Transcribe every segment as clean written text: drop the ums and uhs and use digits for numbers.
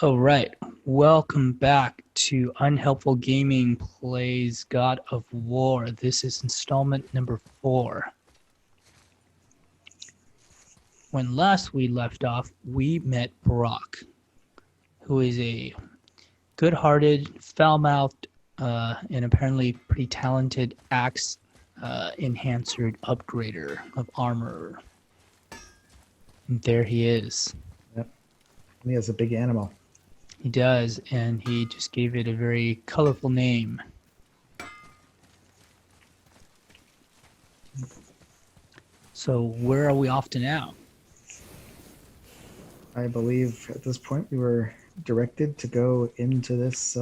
All right, welcome back to Unhelpful Gaming Plays God of War. This is installment number 4. When last we left off, we met Brock, who is a good-hearted, foul-mouthed, and apparently pretty talented axe enhancer upgrader of armor. And there he is. Yep. He has a big animal. He does, and he just gave it a very colorful name. So where are we off to now? I believe at this point we were directed to go into this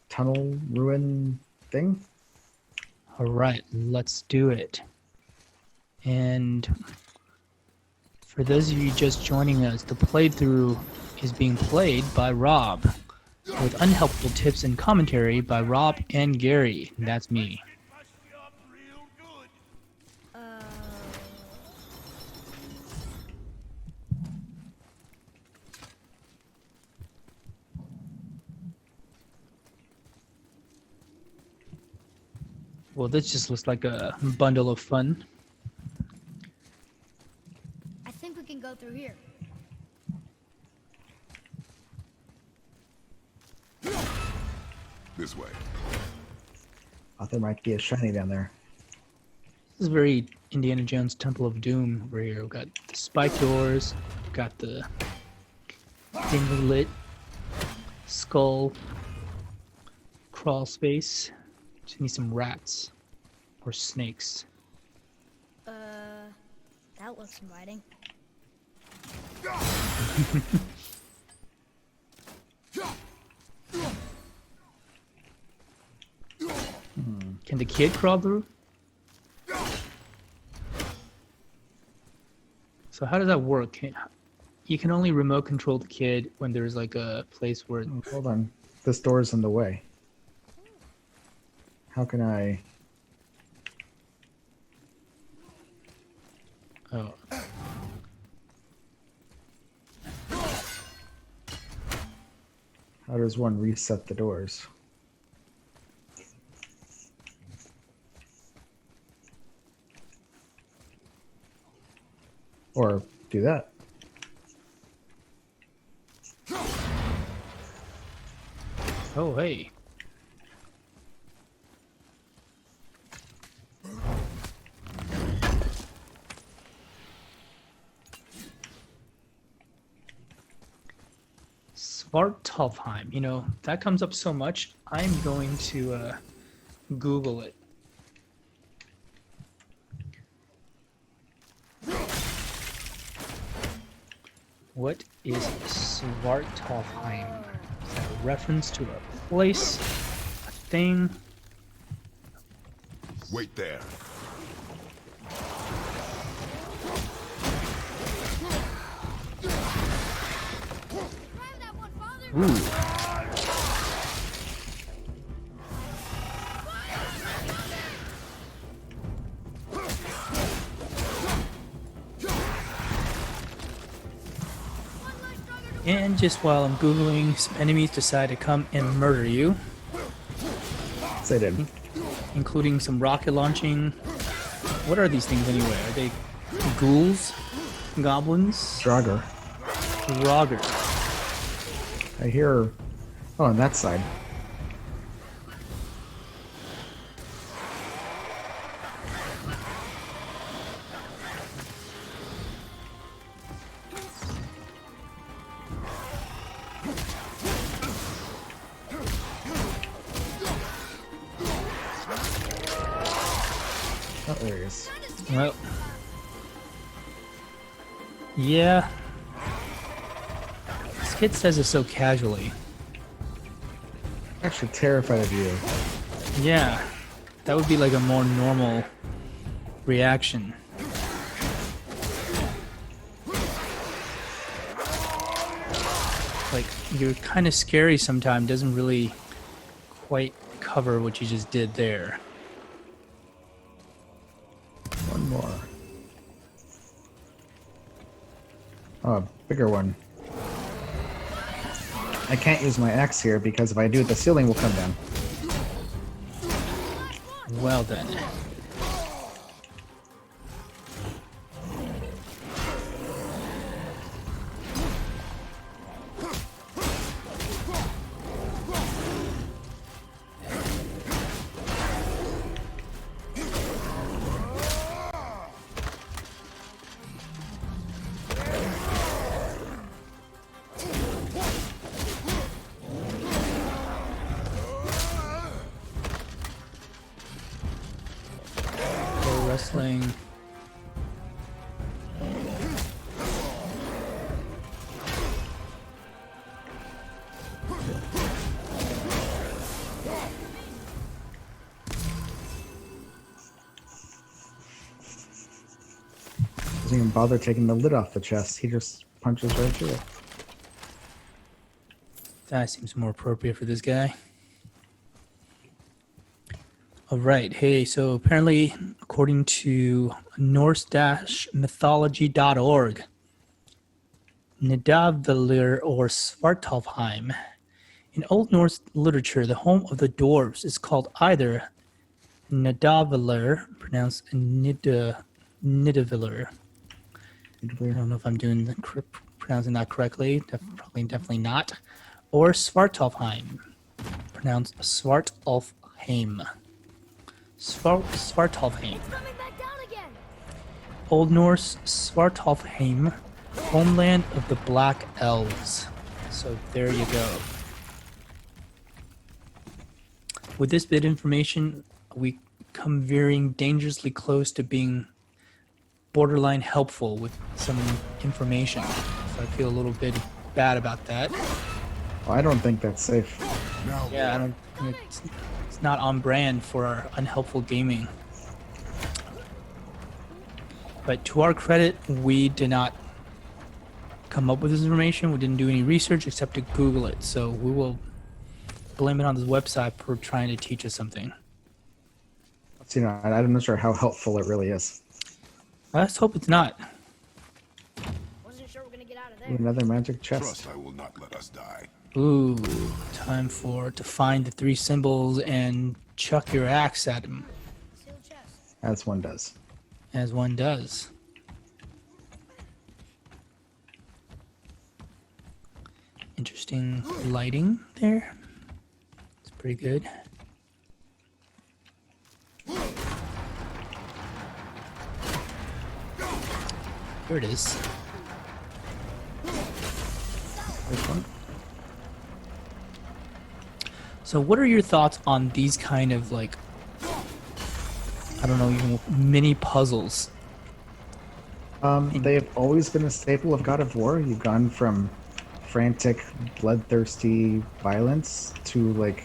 tunnel ruin thing. All right, let's do it. And for those of you just joining us, the playthrough is being played by Rob, with unhelpful tips and commentary by Rob and Gary. That's me. Well, this just looks like a bundle of fun. I think we can go through here. This way. Thought there might be a shiny down there. This is very Indiana Jones Temple of Doom over here. We've got the spike doors, we've got the dimly lit skull crawl space. Just need some rats or snakes. That looks inviting. Can the kid crawl through? So how does that work? You can only remote control the kid when there's like a place where... Oh, hold on. This door's in the way. How can I... Oh. How does one reset the doors? Or do that. Oh, hey. Svartalfheim, you know, that comes up so much, I'm going to Google it. What is Svartalfheim? Is that a reference to a place, a thing? Wait there. Ooh. And just while I'm Googling, some enemies decide to come and murder you, Say it in. including some rocket launching. What are these things anyway? Are they ghouls? Goblins? Draugr. Draugr. I hear... Oh, on that side. Oh, there he is. Well, yeah. This kid says it so casually. Actually terrified of you. Yeah, that would be like a more normal reaction. Like, you're kind of scary sometimes, doesn't really quite cover what you just did there. One more. Oh, a bigger one. I can't use my axe here because if I do, the ceiling will come down. Well then. Wrestling. Doesn't even bother taking the lid off the chest. He just punches right through it. That seems more appropriate for this guy. All right. Hey, so apparently, according to Norse-mythology.org, Nidavellir or Svartalfheim, in Old Norse literature, the home of the dwarves is called either Nidavellir, pronounced Nidavellir. I don't know if I'm pronouncing that correctly. Definitely not. Or Svartalfheim, pronounced Svartalfheim. Svartalfheim. It's coming back down again. Old Norse Svartalfheim, homeland of the Black Elves. So there you go. With this bit of information, we come veering dangerously close to being borderline helpful with some information. So I feel a little bit bad about that. Well, I don't think that's safe. Yeah, I don't. It's not on brand for our Unhelpful Gaming. But to our credit, we did not come up with this information. We didn't do any research except to Google it. So we will blame it on this website for trying to teach us something. So, I'm not sure how helpful it really is. Let's hope it's not. Wasn't sure we're gonna get out of there. Another magic chest. Trust I will not let us die. Ooh, time to find the 3 symbols and chuck your axe at him, Sealed chest. As one does. as one does. Interesting lighting there. It's pretty good. Here it is. This one. So what are your thoughts on these kind of like, I don't know, even mini puzzles? They've always been a staple of God of War. You've gone from frantic, bloodthirsty violence to like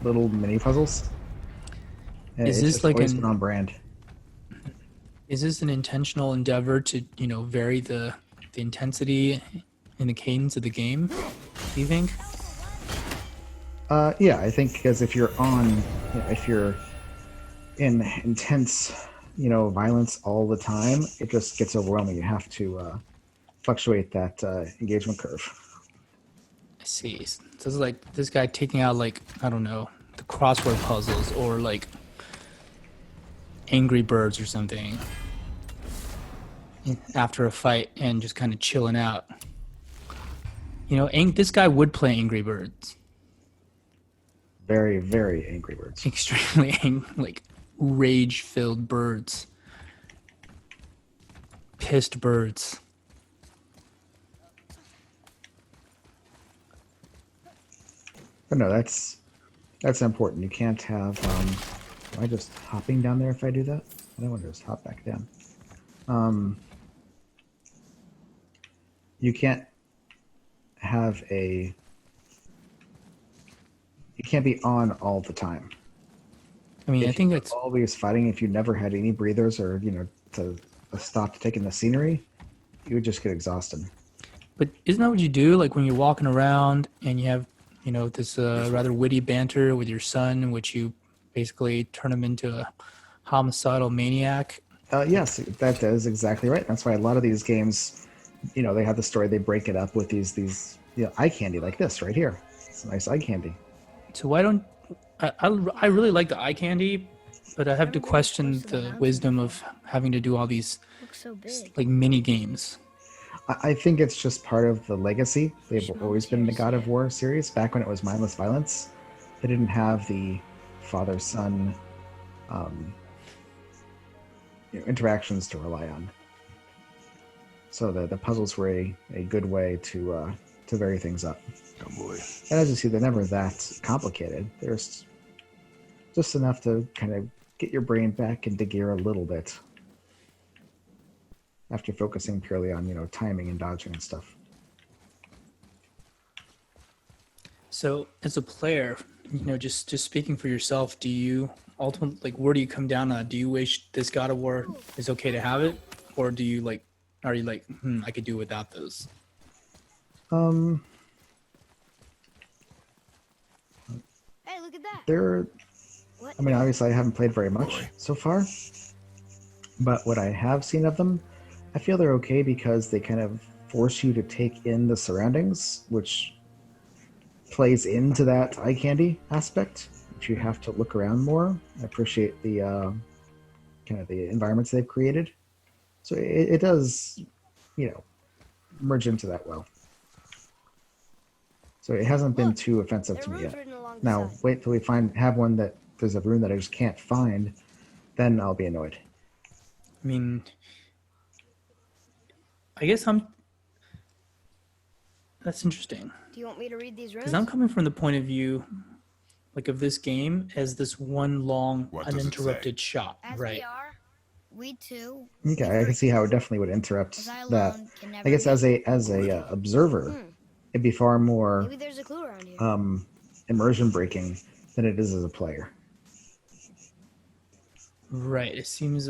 little mini puzzles. And Is it's this just like always an- been on brand? Is this an intentional endeavor to, vary the intensity and the cadence of the game, do you think? Yeah, I think because if you're in intense, violence all the time, it just gets overwhelming. You have to fluctuate that engagement curve. I see. So it's like this guy taking out like, I don't know, the crossword puzzles or like Angry Birds or something after a fight and just kind of chilling out. This guy would play Angry Birds. Very, very Angry Birds. Extremely like rage-filled birds. Pissed birds. But no, that's important. You can't have. Am I just hopping down there if I do that? I don't want to just hop back down. You can't have a. You can't be on all the time. I mean, I If think you're that's always fighting. If you never had any breathers or to stop taking the scenery, you would just get exhausted. But isn't that what you do? Like when you're walking around and you have, this rather witty banter with your son, in which you basically turn him into a homicidal maniac. Yes, that is exactly right. That's why a lot of these games, they have the story. They break it up with these eye candy like this right here. It's nice eye candy. So why don't I really like the eye candy, but I have to Everybody's question close to the the mountain. wisdom of having to do all these Looks so big. like mini games. I think it's just part of the legacy. They've Small always been the tears, God of yeah. War series. Back when it was mindless violence, they didn't have the father-son interactions to rely on. So the puzzles were a good way to vary things up. Oh boy. And as you see, they're never that complicated. There's just enough to kind of get your brain back into gear a little bit after focusing purely on, timing and dodging and stuff. So as a player, just speaking for yourself, do you ultimately like where do you come down on? Do you wish this God of War is okay to have it, or do you like are you like I could do without those? Hey, look at that. There, What? I mean, obviously I haven't played very much so far, but what I have seen of them, I feel they're okay because they kind of force you to take in the surroundings, which plays into that eye candy aspect, which you have to look around more. I appreciate the kind of the environments they've created. So it does, merge into that well. So it hasn't been Look, too offensive There to are me runes yet. written along the Now, side. wait till we have one that there's a rune that I just can't find, then I'll be annoyed. I mean, I guess that's interesting Do you want me to read these runes? because I'm coming from the point of view like of this game as this one long What does it uninterrupted shot, As right? we are, we too. Okay, I can see how it definitely would interrupt As I that. alone can never I guess be. as a observer, it'd be far more Maybe there's a clue around here. immersion breaking than it is as a player. Right. It seems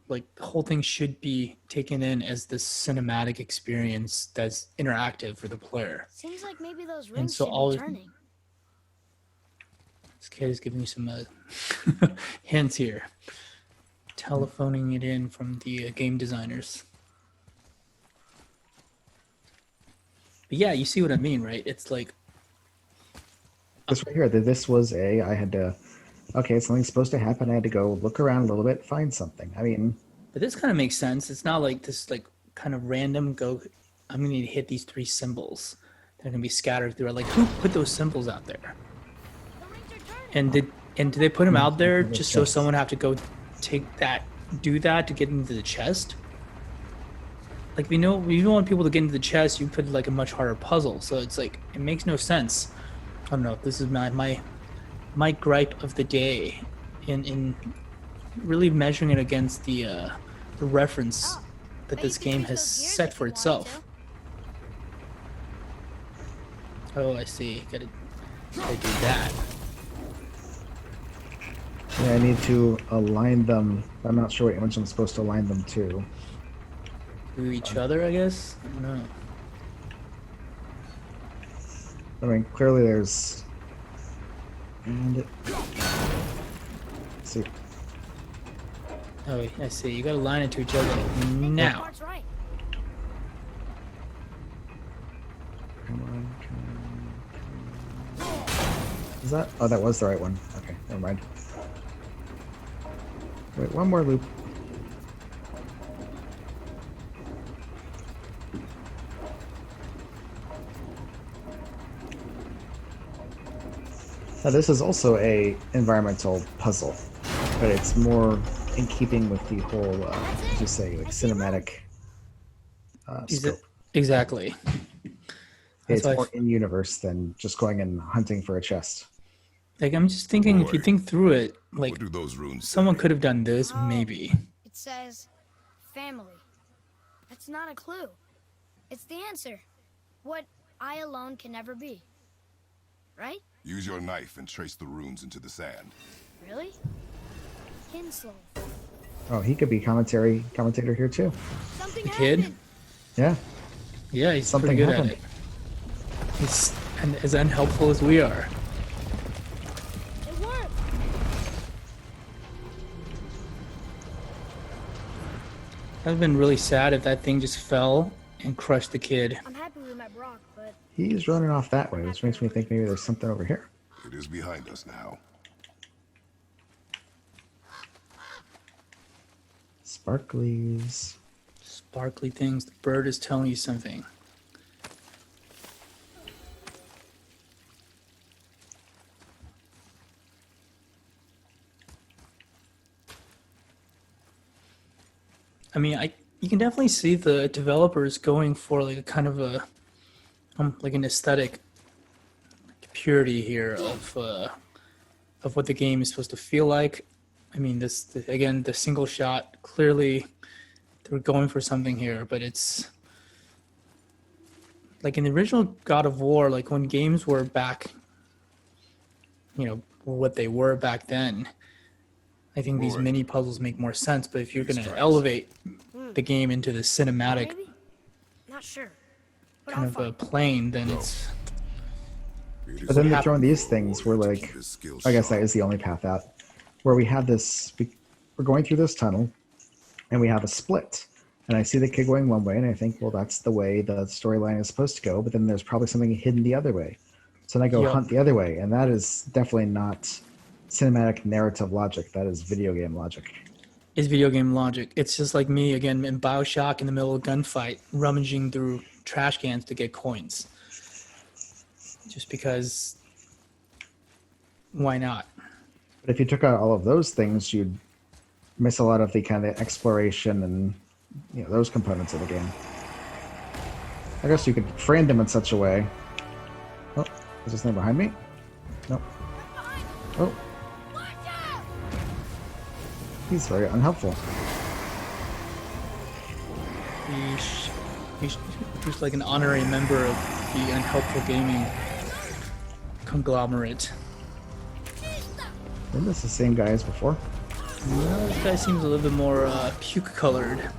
like the whole thing should be taken in as this cinematic experience that's interactive for the player. Seems like maybe those rings so should all- be turning. This kid is giving me some hints here. Telephoning it in from the game designers. But yeah, you see what I mean, right? It's like This right here, this was I had to, okay, something's supposed to happen. I had to go look around a little bit, find something. I mean, but this kind of makes sense. It's not like this like kind of random go I'm gonna need to hit these 3 symbols. They're gonna be scattered through. Like who put those symbols out there? The rings are turning. And did they put them out there the just so chest. someone have to go do that to get into the chest? Like we know you don't want people to get into the chest, you put like a much harder puzzle. So it's like it makes no sense. I don't know. This is my gripe of the day in really measuring it against the reference Oh, that bet this you could game use has those gears set if for you wanted itself. Oh, I see. Gotta do that. yeah, I need to align them. I'm not sure what image I'm supposed to align them to. Do each other, I guess? I don't know. I mean, clearly there's. And see, Oh, I see. You gotta line it to each other I think that now. part's right. come on, come on. Is that? Oh, that was the right one. Okay, never mind. Wait, one more loop. Now this is also a environmental puzzle, but it's more in keeping with the whole, just say, like cinematic Is scope. it exactly? That's It's why more in universe than just going and hunting for a chest. like I'm just thinking if you Boy. think through it, like What do those runes someone say? could have done this, Oh. maybe. It says family. That's not a clue. It's the answer. What I alone can never be. Right? Use your knife and trace the runes into the sand. Really? Kinslow. Oh, he could be commentator here too. Something The kid? happened. Yeah, Yeah, he's Something pretty good happened. at it. He's and as unhelpful as we are. It worked. That would have been really sad if that thing just fell and crushed the kid. I'm happy we met by Brock, but He's running off that way, which makes me think maybe there's something over here. It is behind us now. Sparklies. Sparkly things. The bird is telling you something. I mean, you can definitely see the developers going for like a kind of a like an aesthetic purity here of what the game is supposed to feel like. I mean, again, the single shot, clearly they're going for something here, but it's like in the original God of War, like when games were back, what they were back then, I think these mini puzzles make more sense. But if you're going to elevate the game into the cinematic maybe? Not sure. But kind I'll of a find plane, then it's But then they're throwing these things where, like, I guess that is the only path out, where we have this, we're going through this tunnel, and we have a split. And I see the kid going one way, and I think, well, that's the way the storyline is supposed to go, but then there's probably something hidden the other way. So then I go Yep. hunt the other way, and that is definitely not cinematic narrative logic. That is video game logic. It's video game logic. It's just like me, again, in Bioshock in the middle of a gunfight, rummaging through trash cans to get coins. Just because, why not? But if you took out all of those things, you'd miss a lot of the kind of exploration and those components of the game. I guess you could frame them in such a way. Oh, is this thing behind me? Nope. Oh. He's very unhelpful. He's like an honorary member of the Unhelpful Gaming conglomerate. Isn't this the same guy as before? No, this guy seems a little bit more puke colored.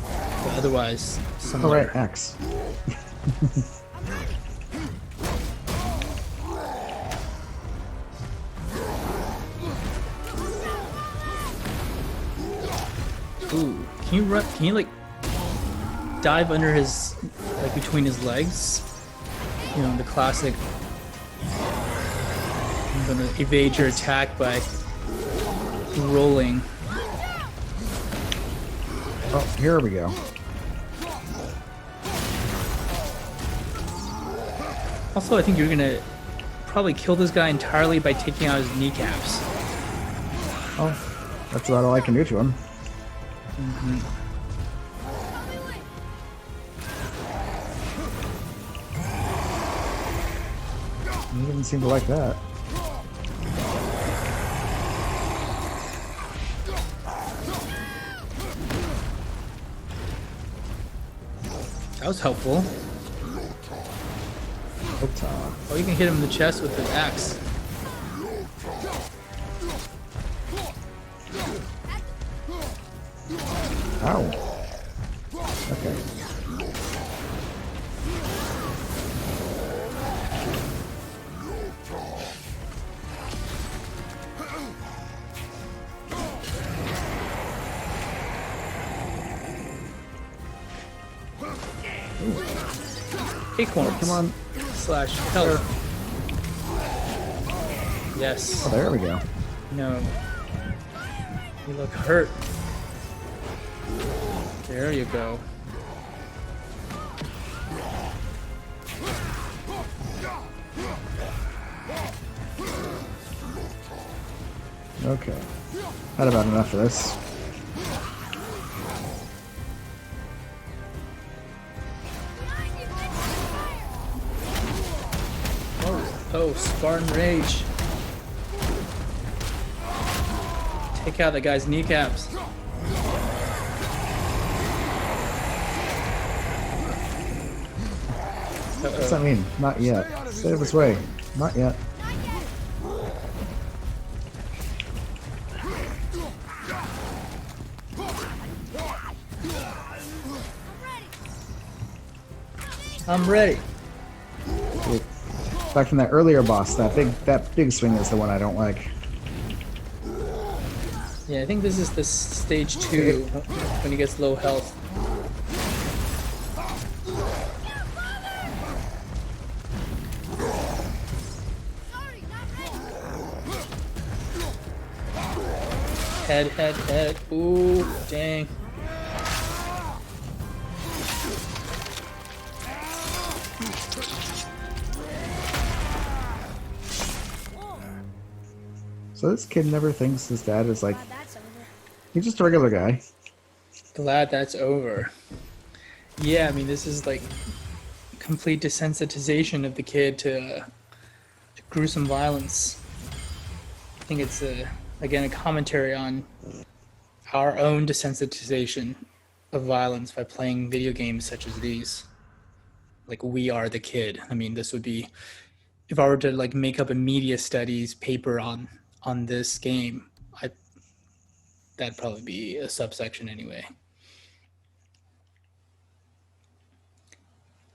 But otherwise, Oh, similar. right, X. Ooh, can you like dive under his, like between his legs? The classic, I'm gonna evade your attack by rolling. Oh, here we go. Also, I think you're gonna probably kill this guy entirely by taking out his kneecaps. Oh, that's about all I can do to him. He doesn't seem to like that. That was helpful. Oh, you can hit him in the chest with the axe. Ow. Okay. Acorns. Come on. Slash health. Yes. Oh, there we go. No. You look hurt. There you go. Okay. Had about enough of this. Oh, Spartan Rage. Take out that guy's kneecaps. What's that mean? Not yet. Stay this way. Not yet. I'm ready. Wait. Back from that earlier boss, that big swing is the one I don't like. Yeah, I think this is the stage 2 when he gets low health. Sorry, not ready. Head. Ooh, dang. So this kid never thinks his dad is like, Glad that's over. he's just a regular guy. Glad that's over. Yeah, I mean, this is like complete desensitization of the kid to gruesome violence. I think it's again a commentary on our own desensitization of violence by playing video games such as these. Like we are the kid. I mean, this would be if I were to like make up a media studies paper on this game. That'd probably be a subsection anyway.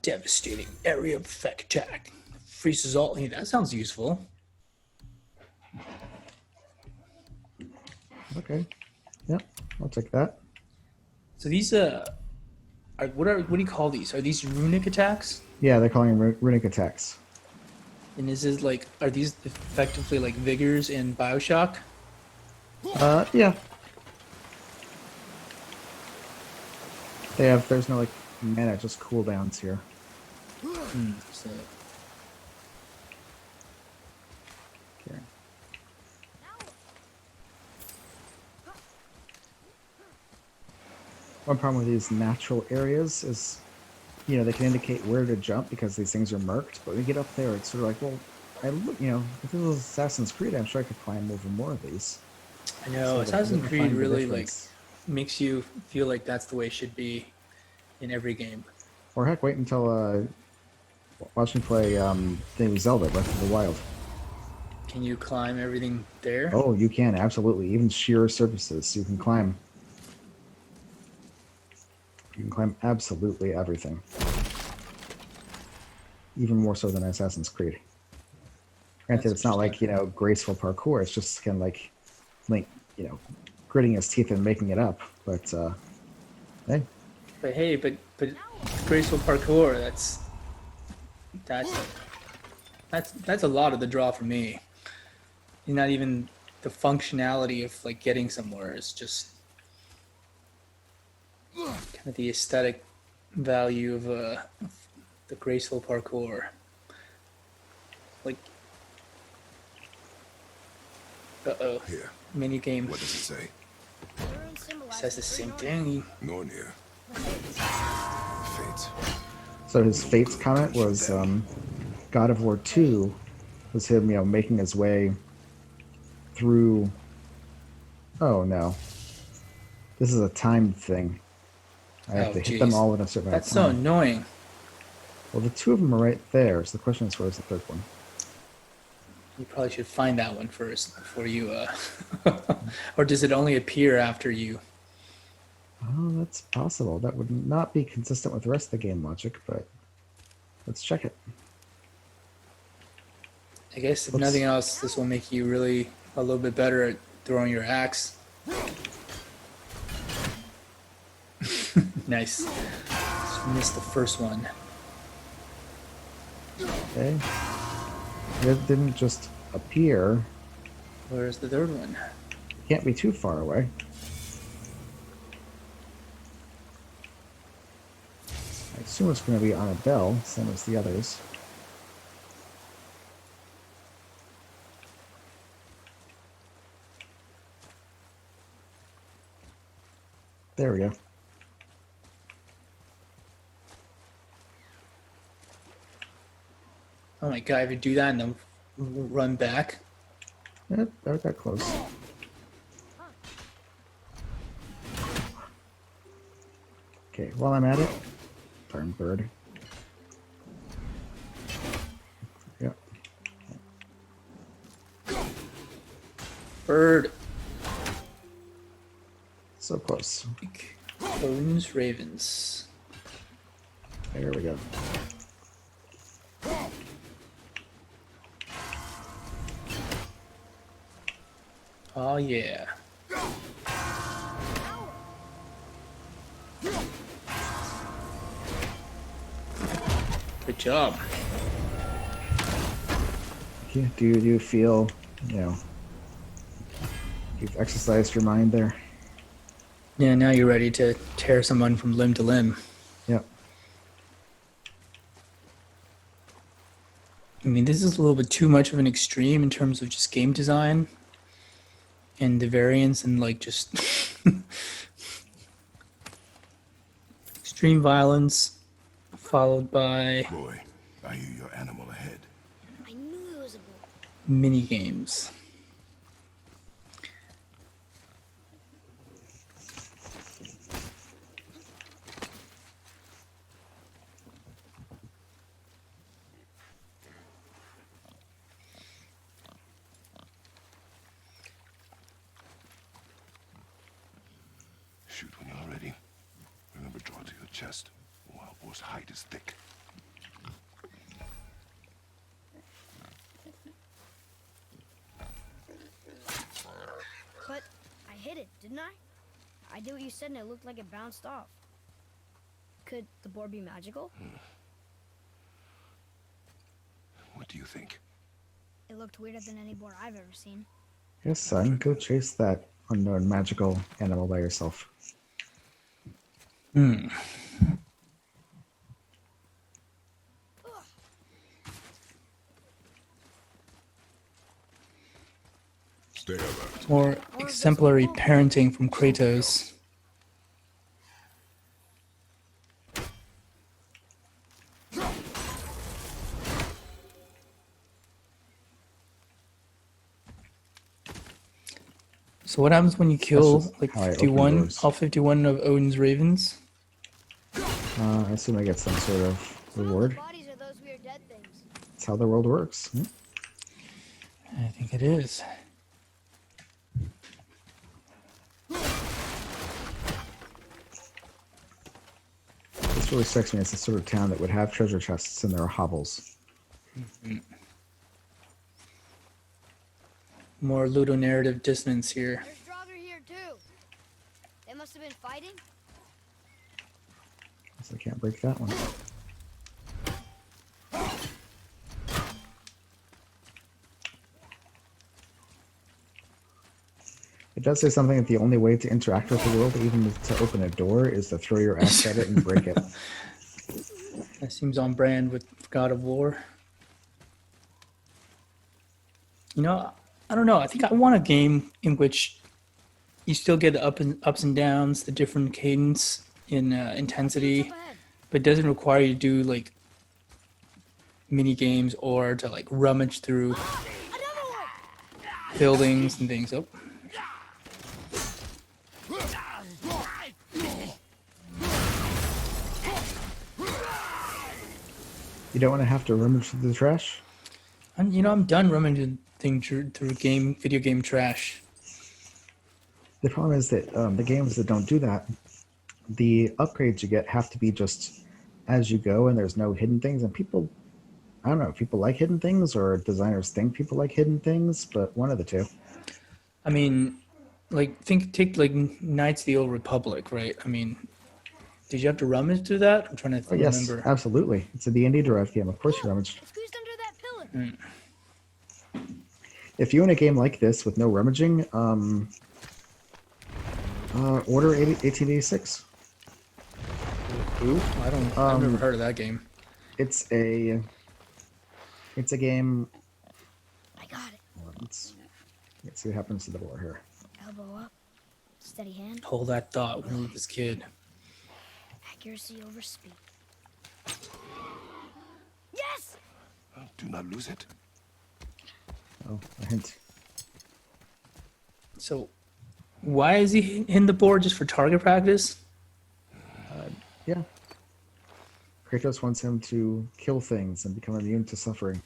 Devastating area effect attack. Freezes all. Hey, that sounds useful. Okay. Yep, I'll take that. So these what do you call these? Are these runic attacks? Yeah, they're calling them runic attacks. And are these effectively like vigors in BioShock? Yeah. There's no like mana, just cooldowns here. So, Okay. One problem with these natural areas is, they can indicate where to jump because these things are marked. But when you get up there, it's sort of like, well, if this was Assassin's Creed, I'm sure I could climb over more of these. I know So Assassin's to Creed find the really like difference. makes you feel like that's the way it should be in every game. Or heck, wait until watch me play thing Zelda Breath of the Wild. Can you climb everything there? Oh, you can absolutely, even sheer surfaces you can climb. You can climb absolutely everything. Even more so than Assassin's Creed. Granted, That's it's not like, graceful parkour. It's just kind of like Link, gritting his teeth and making it up. But, hey. But hey, but graceful parkour, that's a lot of the draw for me. Not even the functionality of like getting somewhere. It's just kind of the aesthetic value of the graceful parkour. Like, Here. mini game What does it say? The rune symbolizes says the same three thing. Nor near. Fate. So his Fates comment was God of War 2 was him, making his way through. Oh no. This is a timed thing. I have to hit them all in a certain amount That's of so time. annoying. Well, the two of them are right there, so the question is, where's the third one? You probably should find that one first before you, or does it only appear after you? Oh, that's possible. That would not be consistent with the rest of the game logic, but let's check it. I guess if nothing else, this will make you really a little bit better at throwing your axe. Nice. Just missed the first one. Okay. It didn't just appear. Where's the third one? It can't be too far away. I assume it's going to be on a bell, same as the others. There we go. Oh my god, if you do that and then run back. That got close. Okay, while I'm at it, darn bird. Yeah. Bird. So close. Odin's Ravens. There we go. Oh yeah. Good job. Okay, do you feel, you've exercised your mind there? Yeah, now you're ready to tear someone from limb to limb. Yep. I mean, this is a little bit too much of an extreme in terms of just game design and the variance and like just extreme violence followed by Boy, I hear your animal ahead. I knew it was a bull. mini games. Shoot when you're ready. Remember, draw to your chest. Wild boar's hide is thick. But I hit it, didn't I? I did what you said and it looked like it bounced off. Could the boar be magical? What do you think? It looked weirder than any boar I've ever seen. Yes, son, go chase that unknown magical animal by yourself. Stay alert. More exemplary parenting from Kratos. So what happens when you kill just like how I open 51, doors. all 51 of Odin's ravens? I assume I get some sort of reward. Bodies are those weird dead things. That's how the world works. I think it is. This really strikes me as the sort of town that would have treasure chests in their hovels. More ludonarrative dissonance here. There's Draugr here too. They must have been fighting. Guess I can't break that one. It does say something that the only way to interact with the world, even to open a door, is to throw your axe at it and break it. That seems on brand with God of War. You know, I don't know. I think I want a game in which you still get the ups and downs, the different cadence in intensity, Up ahead. but it doesn't require you to do like mini games or to like rummage through Another one. buildings and things. Oh, You don't want to have to rummage through the trash? I'm done rummaging through video game trash. The problem is that the games that don't do that, the upgrades you get have to be just as you go, and there's no hidden things. And people, I don't know, if people like hidden things or designers think people like hidden things, but one of the two. I mean, like take like Knights of the Old Republic, right? I mean, did you have to rummage through that? I'm trying to Oh, yes, remember. absolutely. It's a D&D derived game. Of course you rummaged. Who's under that pillar? If you in a game like this with no rummaging, order 1886. Ooh, I've never heard of that game. It's a game. I got it. Let's see what happens to the board here. Elbow up. Steady hand. Hold that thought when you're with this kid. Accuracy over speed. Yes! Do not lose it. Oh, a hint. So, why is he hitting the board just for target practice? Yeah. Kratos wants him to kill things and become immune to suffering.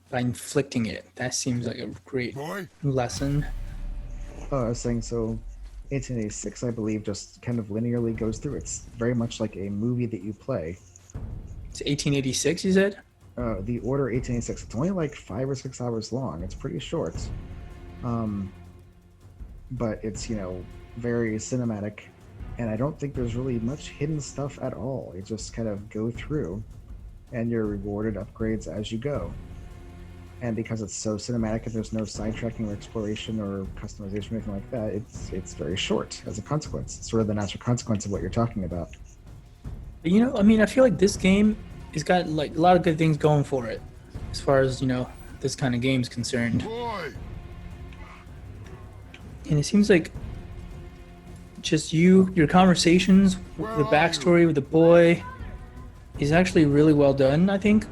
By inflicting it. That seems like a great Boy, lesson. Oh, I was saying, so 1886, I believe, just kind of linearly goes through. It's very much like a movie that you play. It's 1886, you said? The Order 1886. It's only like 5 or 6 hours long. It's pretty short. But it's, very cinematic. and I don't think there's really much hidden stuff at all. You just kind of go through, and you're rewarded upgrades as you go. And because it's so cinematic and there's no sidetracking or exploration or customization or anything like that, it's very short as a consequence. It's sort of the natural consequence of what you're talking about. But, you know, I mean, I feel like this game has got like a lot of good things going for it, as far as, you know, this kind of game is concerned. Boy! And it seems like just your conversations, the backstory with the boy is actually really well done, I think.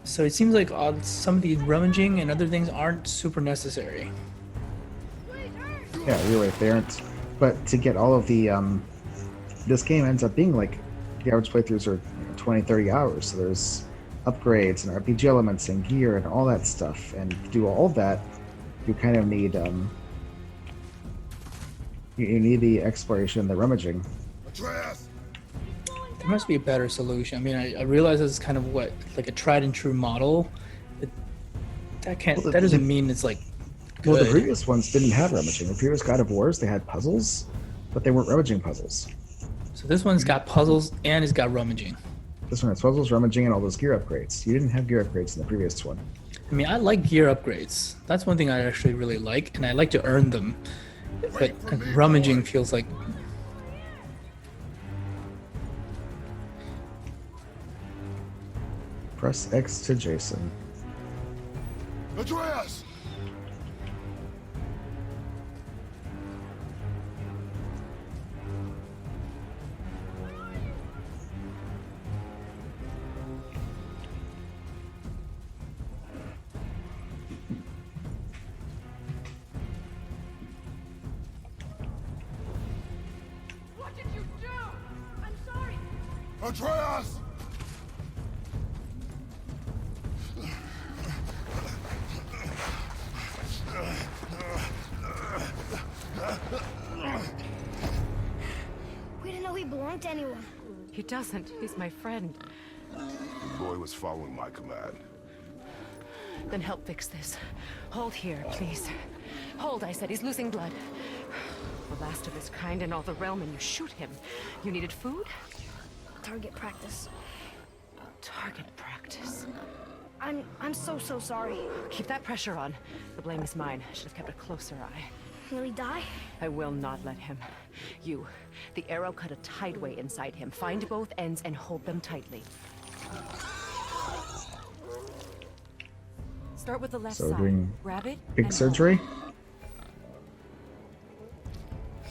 So it seems like some of the rummaging and other things aren't super necessary. Yeah, you're right. They aren't. But to get all of the, this game ends up being like, the average playthroughs are 20, 30 hours. So there's upgrades and RPG elements and gear and all that stuff. And to do all that, you kind of need, you need the exploration and the rummaging. Atreus! There must be a better solution. I mean, I realize it's kind of like a tried and true model. But that doesn't mean it's like good. Well, the previous ones didn't have rummaging. The previous God of Wars, they had puzzles, but they weren't rummaging puzzles. So this one's got puzzles and it's got rummaging. This one has puzzles, rummaging, and all those gear upgrades. You didn't have gear upgrades in the previous one. I mean, I like gear upgrades. That's one thing I actually really like, and I like to earn them. But rummaging feels like... Press X to Jason. Atreus! What did you do? I'm sorry. Atreus! We didn't know he belonged to anyone. He doesn't. He's my friend. The boy was following my command. Then help fix this. Hold here, please. Hold, I said. He's losing blood. The last of his kind in all the realm, and you shoot him. You needed food? Target practice. Target practice. I'm so sorry. Keep that pressure on. The blame is mine. I should have kept a closer eye. Will he die? I will not let him. You. The arrow cut a tideway inside him. Find both ends and hold them tightly. Start with the left So side. doing Grab it. big and surgery?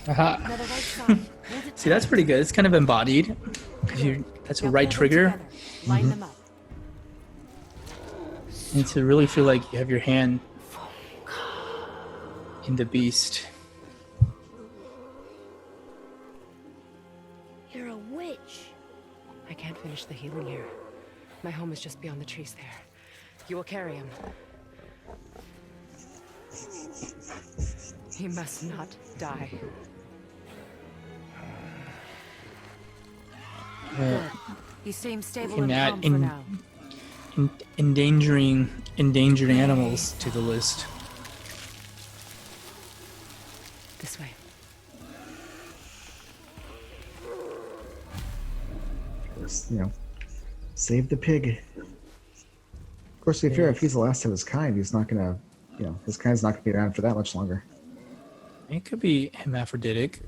Aha. hold. Now the right side. Hold it See, that's pretty good. It's kind of embodied. That's a Now right pull them trigger. together. Line them up. And to really feel like you have your hand in the beast. You're a witch. I can't finish the healing here. My home is just beyond the trees there. You will carry him. He must not die. He seems stable And and that calm for in- now. Endangering endangered animals to the list. This way. Just, save the pig. Of course, to be fair, if he's the last of his kind, he's not gonna, his kind's not gonna be around for that much longer. It could be hermaphroditic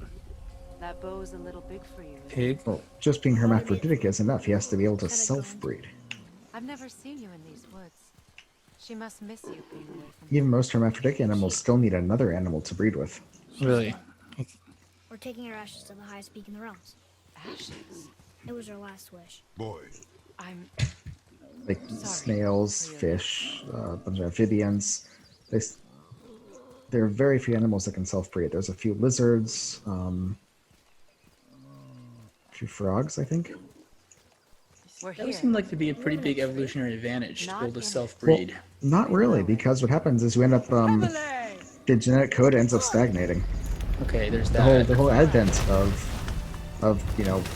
That bow's a little big for you. pig. Well, just being hermaphroditic is enough. He has to be able to self-breed. I've never seen you in these woods. She must miss you being away from Even most hermaphroditic animals still need another animal to breed with. Really. We're taking our ashes to the highest peak in the realms. ashes. It was our last wish. Boy, I'm Like snails, fish, a bunch of amphibians. There are very few animals that can self-breed. There's a few lizards, a few frogs, I think. we're That here. would seem like to be a pretty big evolutionary advantage to be able to Well, self-breed. not really, because what happens is you end up, the genetic code ends up stagnating. Okay, there's The whole, that. the whole advent of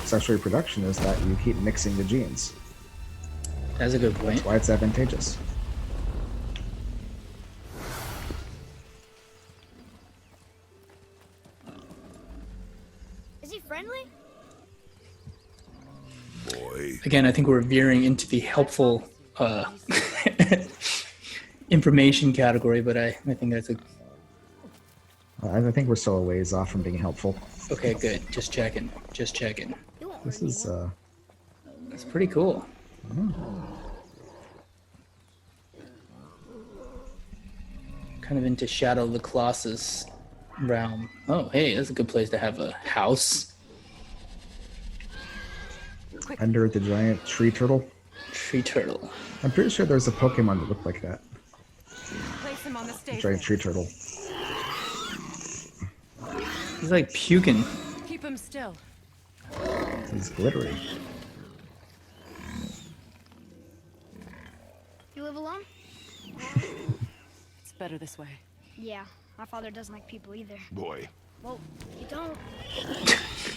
sexual reproduction is that you keep mixing the genes. That's a good That's point. why it's advantageous. friendly? Boy. Again, I think we're veering into the helpful information category, but I think that's a I think we're still a ways off from being helpful. okay. Good. Just checking. Just checking. You won't This hurt is anyone. That's pretty cool. Kind of into Shadow of the Colossus realm. Oh, hey, that's a good place to have a house. under the giant tree turtle. Tree turtle. I'm pretty sure there's a Pokemon that looked like that. Place him on the stage. Giant then. tree turtle. He's like puking. Keep him still. He's glittery. You live alone? It's better this way. Yeah, my father doesn't like people either. Boy. Well, you don't.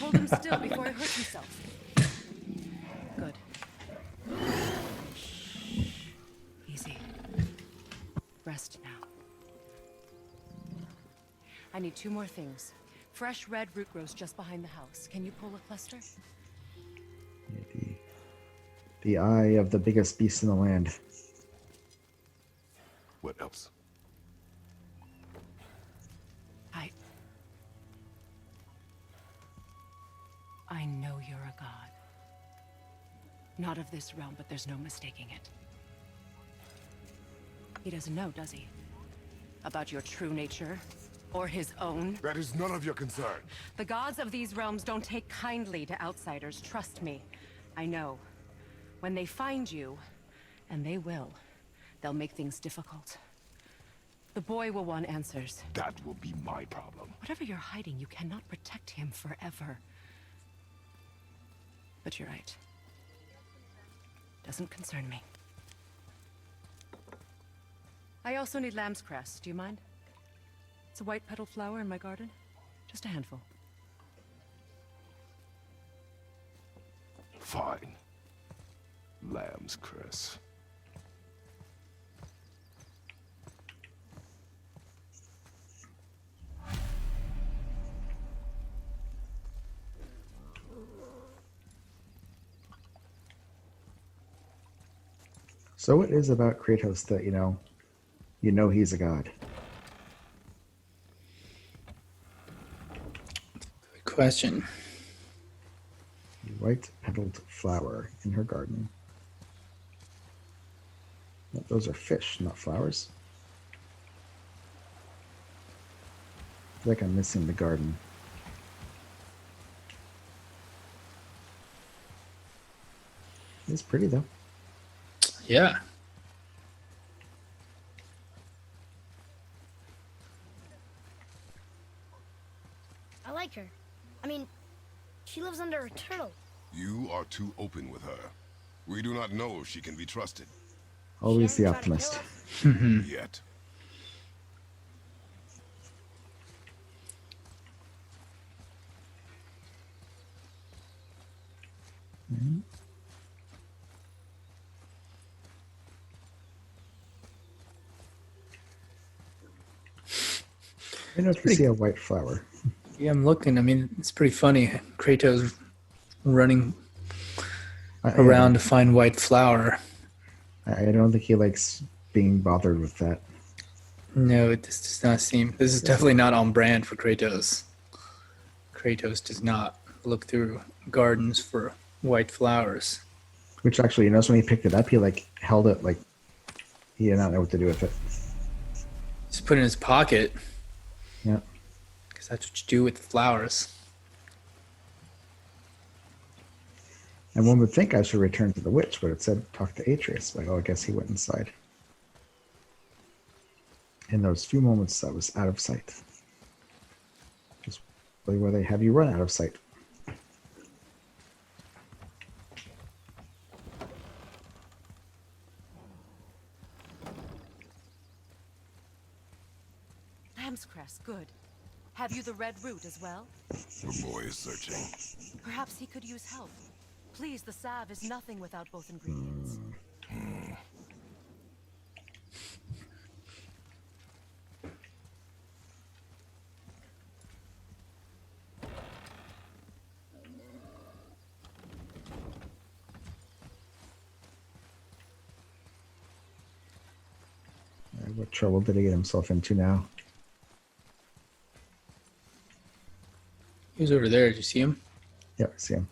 Hold him still before he hurts himself. Good. Easy. Rest now. I need 2 more things. Fresh red root grows just behind the house. Can you pull a cluster? The eye of the biggest beast in the land. What else? I know you're a god. Not of this realm, but there's no mistaking it. He doesn't know, does he? About your true nature? Or his own? That is none of your concern. The gods of these realms don't take kindly to outsiders, trust me. I know. When they find you, and they will, they'll make things difficult. The boy will want answers. That will be my problem. Whatever you're hiding, you cannot protect him forever. But you're right. Doesn't concern me. I also need lamb's cress. Do you mind? It's a white petal flower in my garden. Just a handful. Fine. Lamb's cress. So what is about Kratos that, you know he's a god? Good question. A white petaled flower in her garden. Well, those are fish, not flowers. I feel like I'm missing the garden. It's pretty though. Yeah. I like her. I mean, she lives under a turtle. You are too open with her. We do not know if she can be trusted. Always She the hasn't tried to optimist. kill us. Yet. I know if you see a white flower. Yeah, I'm looking. I mean, it's pretty funny. Kratos running around to find white flower. I don't think he likes being bothered with that. No, this does not seem. This is definitely not on brand for Kratos. Kratos does not look through gardens for white flowers. Which actually, when he picked it up, he held it like he did not know what to do with it. Just put it in his pocket, Yeah. because that's what you do with flowers. And one would think I should return to the witch, but it said talk to Atreus. Like, oh, I guess he went inside. In those few moments, I was out of sight. Just really where they have you run out of sight. Lamb's cress, good. Have you the red root as well? The boy is searching. Perhaps he could use help. Please, the salve is nothing without both ingredients. trouble did he get himself into now? He was over there. Did you see him? Yep, I see him.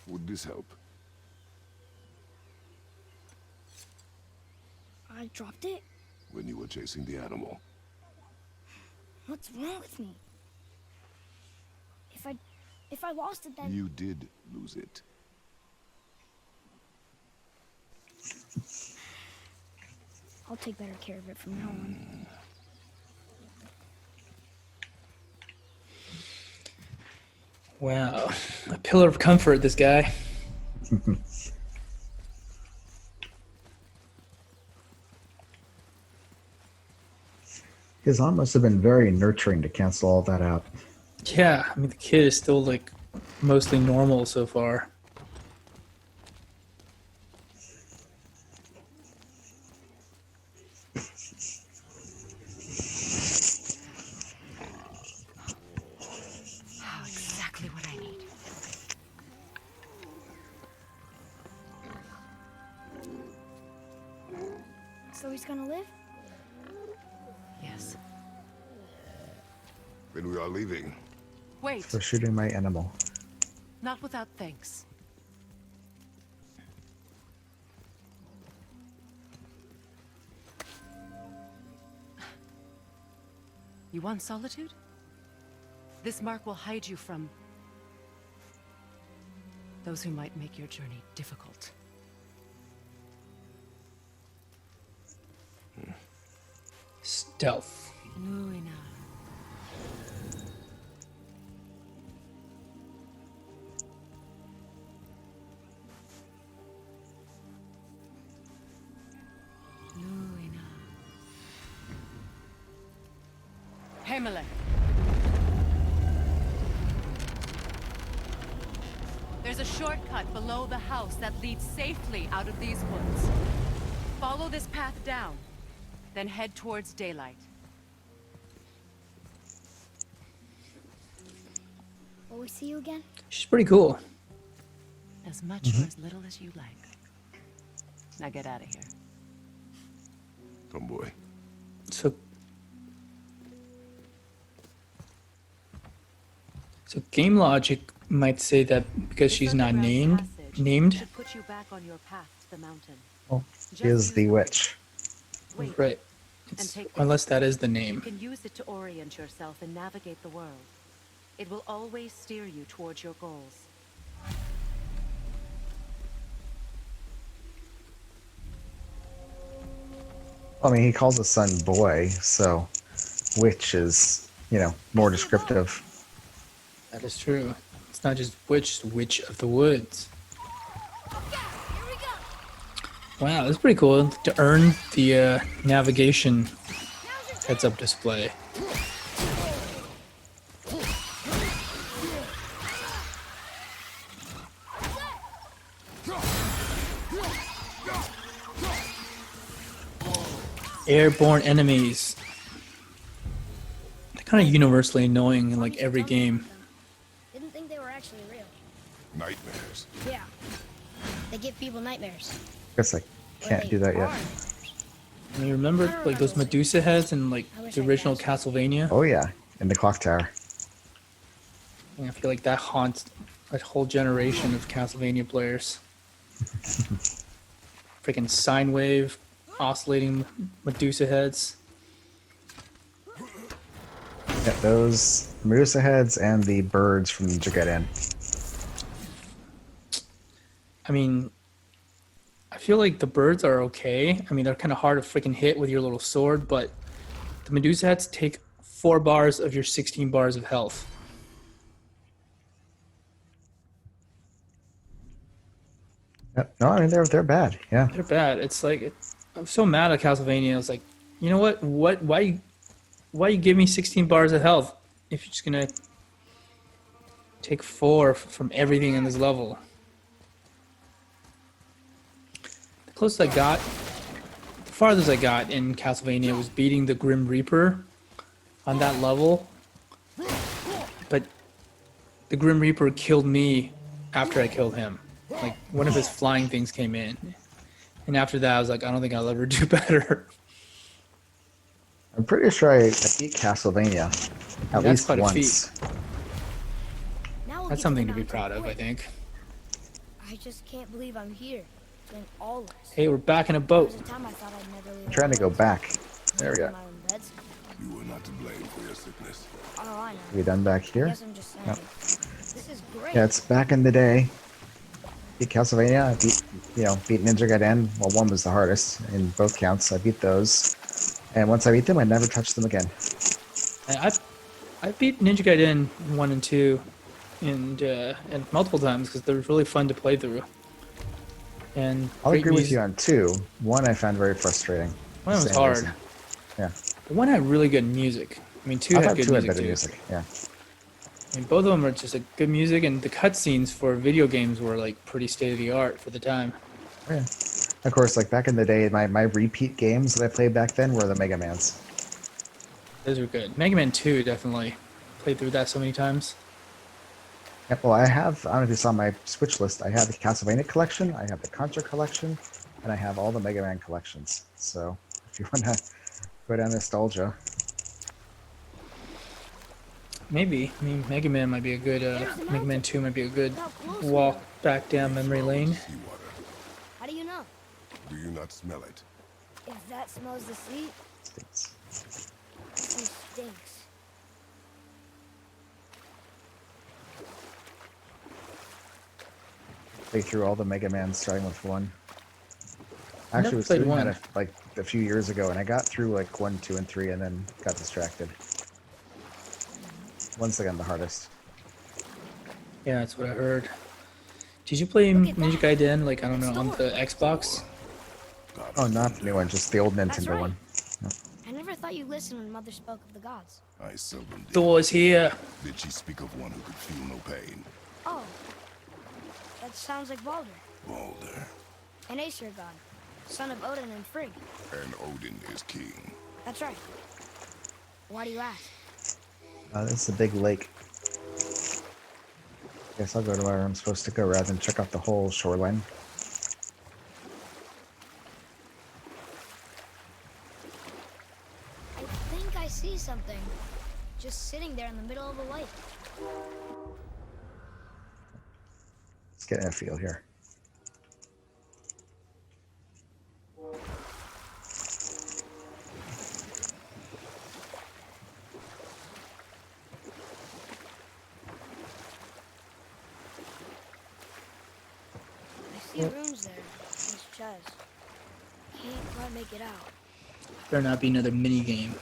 Would this help? I dropped it? When you were chasing the animal. What's wrong with me? If I lost it, then... You did lose it. I'll take better care of it from now on. Wow. A pillar of comfort, this guy. His aunt must have been very nurturing to cancel all that out. Yeah, I mean, the kid is still, like, mostly normal so far. Oh, exactly what I need. So he's gonna live? Yes. Then we are leaving. Wait, For shooting my animal. not without thanks. You want solitude? This mark will hide you from those who might make your journey difficult. Stealth. Nuina. Nuina. Himalay. There's a shortcut below the house that leads safely out of these woods. Follow this path down, then head towards daylight. Will we see you again? She's pretty cool. As much or as little as you like. Now get out of here. Tomboy. So game logic might say that because she's not named, should put you back on your path to the mountain. Oh, she is the witch. Wait, right? and It's, take unless that is the You name. can use it to orient yourself and navigate the world. It will always steer you towards your goals. I mean, he calls his son boy, so witch is, more descriptive. That is true. It's not just witch, it's witch of the woods. Here we go! Wow, that's pretty cool to earn the navigation heads-up display. Airborne enemies. They're kind of universally annoying in like every game. Didn't think they were actually real. Nightmares. Yeah. They give people nightmares. Guess I Or can't they do that are yet. nightmares. I mean, remember like those Medusa heads in like I wish the I original could. Castlevania? Oh yeah, in the clock tower. I feel like that haunts a whole generation of Castlevania players. Freaking sine wave, oscillating Medusa heads. Yeah, those Medusa heads and the birds from Jageddon. I mean, I feel like the birds are okay. I mean, they're kind of hard to freaking hit with your little sword, but the Medusa heads take 4 bars of your 16 bars of health. Yeah, no, I mean they're bad. Yeah. They're bad. It's like I'm so mad at Castlevania. It's like, you know what? Why you give me 16 bars of health if you're just gonna take 4 from everything in this level? The closest I got, the farthest I got in Castlevania was beating the Grim Reaper on that level. But the Grim Reaper killed me after I killed him. Like one of his flying things came in, and after that I was like, I don't think I'll ever do better. I'm pretty sure I beat Castlevania I at mean, that's least quite a feat. once. Now we'll That's get something the to be mountain proud of, I quick. think. I just can't believe I'm here, doing all this. Hey, we're back in a There boat. was a time I thought I'd never leave I'm trying to go woods. back. There we In go. my own beds. You were not to blame for your sickness. Oh, I know. Are we done back I here? guess I'm just saying. Yep. This is great. Yeah, it's back in the day. Beat Castlevania. I beat Ninja Gaiden. Well, one was the hardest in both counts. I beat those, and once I beat them, I never touched them again. And I beat Ninja Gaiden 1 and 2 and multiple times because they're really fun to play through. And I'll great agree with music. you on 2. 1 I found very frustrating. One was Same hard. reason. Yeah, The one had really good music. I mean, 2 I had thought good 2 had music better too. music. Yeah. I mean, both of them are just a good music, and the cutscenes for video games were like pretty state of the art for the time. Yeah. Of course, like back in the day, my repeat games that I played back then were the Mega Mans. Those were good. Mega Man 2 definitely played through that so many times. Yeah, well, I don't know if you saw my Switch list. I have the Castlevania collection, I have the Contra collection, and I have all the Mega Man collections. So if you want to go down nostalgia, Maybe. I mean, Mega Man might be a good. There's the Mega Man mountain. 2 might be a good Look how close we walk are. back down memory lane. Seawater. How do you know? Do you not smell it? If that smells the sea, stinks. the sea stinks. Play through all the Mega Man starting with 1. I never Actually, was played doing 1. that like a few years ago, and I got through like 1, 2, and 3, and then got distracted. 1's again the hardest. Yeah, that's what I heard. Did you play Look at Ninja that. Gaiden, like, I don't know, It's on Thor. the Xbox? God, Oh, not the new one, just the old That's Nintendo right. one. I never thought you listened when Mother spoke of the gods. I seldom did. Thor's here. Did she speak of one who could feel no pain? Oh, that sounds like Baldur, Balder. an Aesir god, son of Odin and Frigg. And Odin is king. That's right. Why do you ask? This is a big lake. Guess I'll go to where I'm supposed to go rather than check out the whole shoreline. I think I see something. Just sitting there in the middle of the lake. Let's get a feel here. I see runes there. This chest. Can't quite make it out. Better not be another mini game.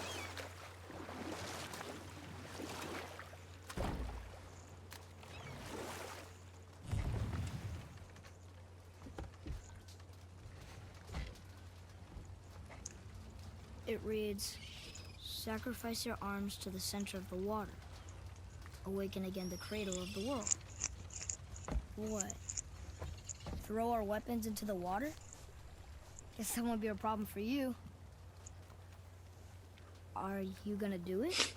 It reads, sacrifice your arms to the center of the water. Awaken again the cradle of the world. What? Throw our weapons into the water? Guess that won't be a problem for you. Are you gonna do it?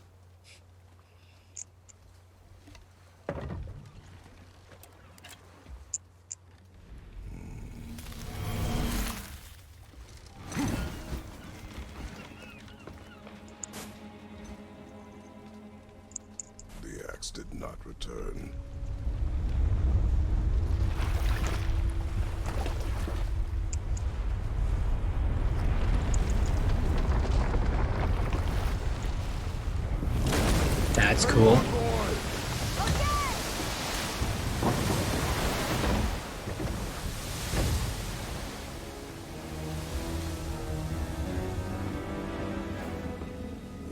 The axe did not return. That's cool.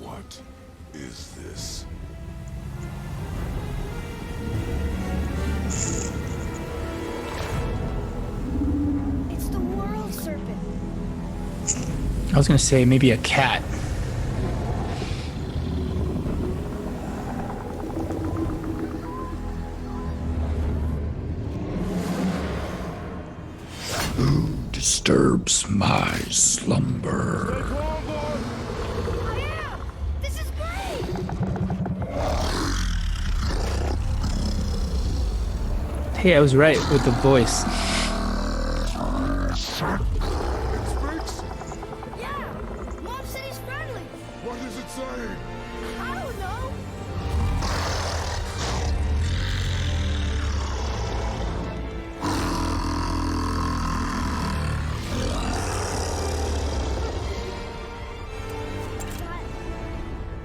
What is this? It's the world serpent. I was gonna say maybe a cat. Disturbs my slumber. I am! This is great! Hey, I was right with the voice. Experts? Yeah! Mom said he's friendly! What is it saying? I don't know!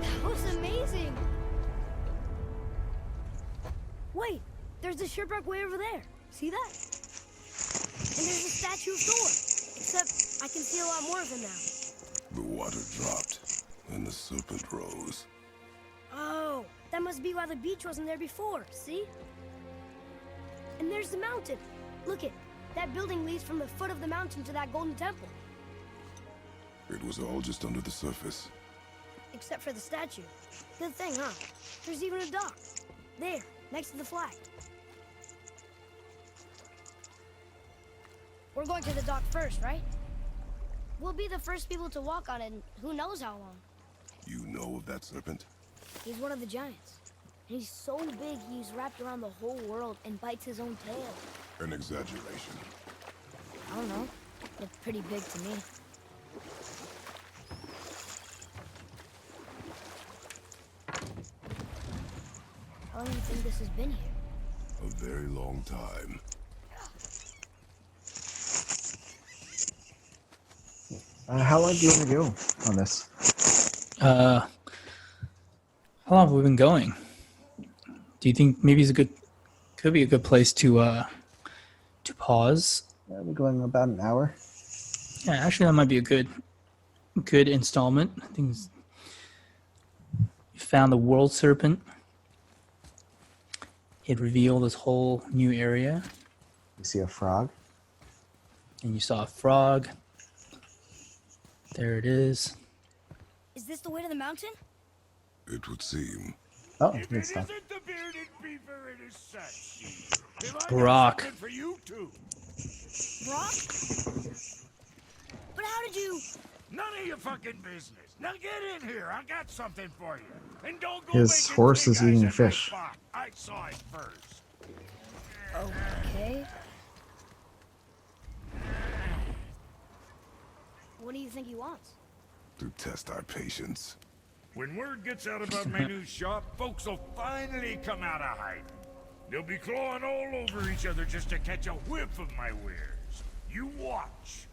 That was amazing! Wait! There's a shipwreck way over there. See that? And there's a statue of Thor. Except I can see a lot more of him now. The water dropped, and the serpent rose. Oh, that must be why the beach wasn't there before, see? And there's the mountain. Look it, that building leads from the foot of the mountain to that golden temple. It was all just under the surface. Except for the statue. Good thing, huh? There's even a dock. There, next to the flag. We're going to the dock first, right? We'll be the first people to walk on it in who knows how long. You know of that serpent? He's one of the giants. And he's so big he's wrapped around the whole world and bites his own tail. An exaggeration. I don't know. Looked pretty big to me. How long do you think this has been here? A very long time. How long do you want to go on this? How long have we been going? Do you think maybe it's could be a good place to pause? We're going about an hour. Yeah, actually, that might be a good installment. I think you found the world serpent. It revealed this whole new area, You see a frog. and you saw a frog. There it is. Is this the way to the mountain? It would seem. Oh, If good it stuff. isn't the bearded beaver, it is such. Have I got Brock. something for you too? Brock? But how did you... None of your fucking business. Now get in here. I got something for you. And don't go His making horse big is eyes eating at my fish. spot. I saw it first. Okay. What do you think he wants? To test our patience. When word gets out about my new shop, folks will finally come out of hiding. They'll be clawing all over each other just to catch a whiff of my wares. You watch.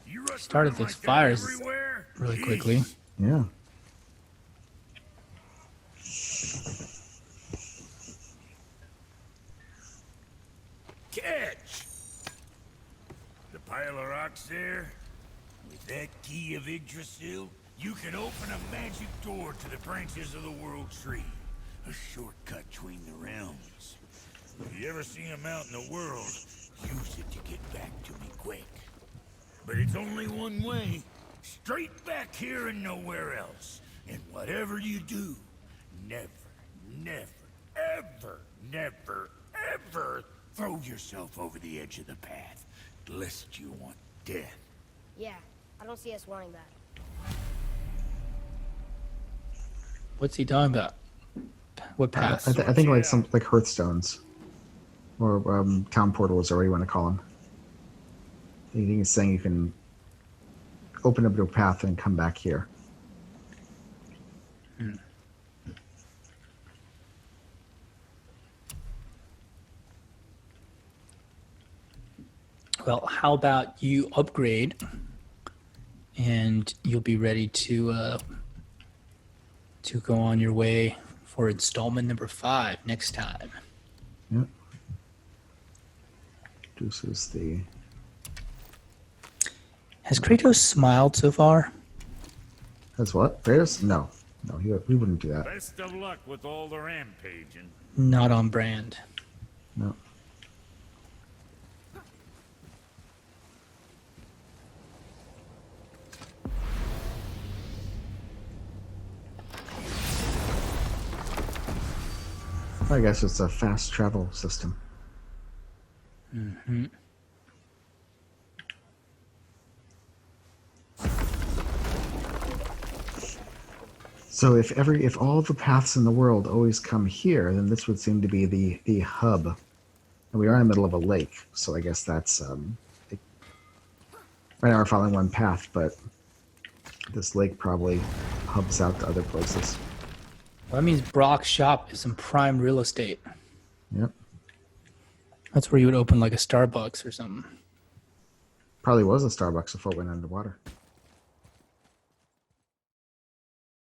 You rush Started around those like that fires everywhere? really quickly. Jeez. Yeah. Catch! The pile of rocks there, with that key of Yggdrasil, you can open a magic door to the branches of the World Tree. A shortcut between the realms. If you ever see him out in the world, use it to get back to me quick. But it's only one way. Straight back here and nowhere else. And whatever you do, never, ever throw yourself over the edge of the path, lest you want death. Yeah, I don't see us wanting that. What's he talking about? What I, path? I think like some like Hearthstones, or town portals, or what you want to call them. I think he's saying you can open up your path and come back here. Well, how about you upgrade, and you'll be ready to go on your way for installment number 5 next time. Yep. This is the. Has Kratos smiled so far? That's what? Kratos? No. No, he wouldn't do that. Best of luck with all the rampaging. Not on brand. No. I guess it's a fast travel system. Mm-hmm. So if all the paths in the world always come here, then this would seem to be the hub. And we are in the middle of a lake, so I guess that's right now we're following one path, but this lake probably hubs out to other places. Well, that means Brock's shop is some prime real estate. Yep. That's where you would open like a Starbucks or something. Probably was a Starbucks before it went underwater.